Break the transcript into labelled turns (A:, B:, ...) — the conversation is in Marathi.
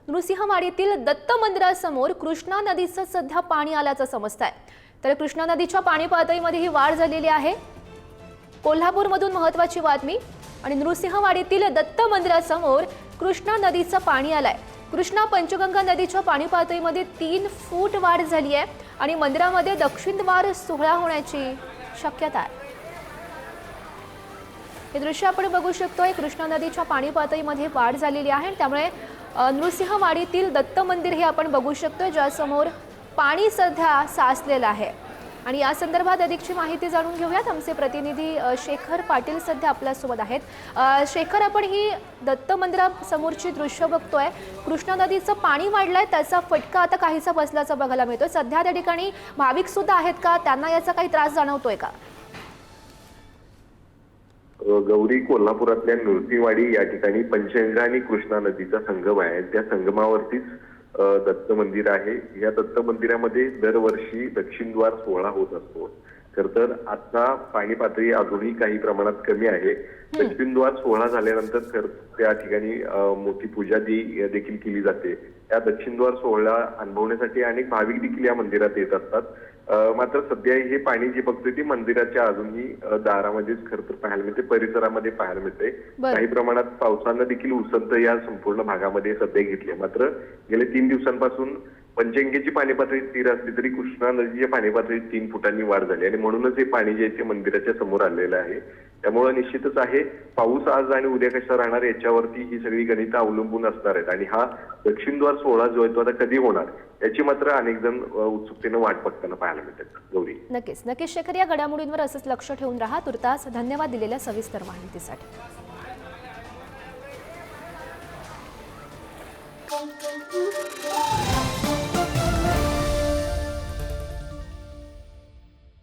A: नृसिंहवाडीतील दत्त मंदिरासमोर कृष्णा नदीचं सध्या पाणी आल्याचं समजतंय। तर कृष्णा नदीच्या पाणी पातळीमध्ये ही वाढ झालेली आहे। कोल्हापूरमधून महत्त्वाची बातमी आणि नृसिंहवाडीतील दत्त मंदिरासमोर कृष्णा नदीचं पाणी आलंय। कृष्णा पंचगंगा नदीच्या पाणी पातळीमध्ये 3 फूट वाढ झाली आहे आणि मंदिरामध्ये दक्षिण द्वार सोहळा होण्याची शक्यता आहे। हे दृश्य आपण बघू शकतोय। कृष्णा नदीच्या पाणी पातळीमध्ये वाढ झालेली आहे, त्यामुळे नृसिंहवाडीतील दत्त मंदिर हे आपण बघू शकतोय, ज्यासमोर पाणी सध्या साचलेलं आहे। आणि या संदर्भात अधिकची माहिती जाणून घेऊयात। आमचे प्रतिनिधी शेखर पाटील सध्या आपल्या सोबत आहेत। शेखर, आपण ही दत्त मंदिरासमोरची दृश्य बघतोय। कृष्णा नदीचं पाणी वाढलंय, त्याचा फटका आता काहीसा बसल्याचं बघायला मिळतोय। सध्या त्या ठिकाणी भाविक सुद्धा आहेत का? त्यांना याचा काही त्रास जाणवतोय का?
B: गौरी, कोल्हापुरातल्या नृसिंहवाडी या ठिकाणी पंचगंगा आणि कृष्णा नदीचा संगम आहे। त्या संगमावरतीच दत्त मंदिर आहे। या दत्त मंदिरामध्ये दरवर्षी दक्षिण द्वार सोहळा होत असतो। खर तर आता पाणी पातळी अजूनही काही प्रमाणात कमी आहे। दक्षिण द्वार सोहळा झाल्यानंतर त्या ठिकाणी मोठी पूजा देखील केली जाते। या दक्षिण द्वार सोहळा अनुभवण्यासाठी अनेक भाविक देखील या मंदिरात येत असतात। मात्र सध्या हे पाणी जे बघतोय ते मंदिराच्या अजूनही दारामध्येच खरं तर पाहायला मिळते, परिसरामध्ये पाहायला मिळते। काही प्रमाणात पावसानं देखील उसंत या संपूर्ण भागामध्ये सध्या घेतली। मात्र गेल्या 3 दिवसांपासून पंचगंगेची पाणी पातळी स्थिर असली तरी कृष्णा नदीच्या पाणी पातळीत 3 फुटांनी वाढ झाली आणि म्हणूनच हे पाणी जे ते मंदिराच्या समोर आलेलं आहे। त्यामुळे निश्चितच आहे, पाऊस आज आणि उद्या कसा राहणार याच्यावरती ही सगळी गणितं अवलंबून असणार आहेत। आणि हा दक्षिण द्वार सोहळा जो आहे तो आता कधी होणार याची मात्र अनेक जण उत्सुकतेने वाट बघताना पाहायला मिळतात। गौरी,
A: नक्कीच शेखर, या घडामोडींवर असंच लक्ष ठेवून राहा। तुर्तास धन्यवाद दिलेल्या सविस्तर माहितीसाठी।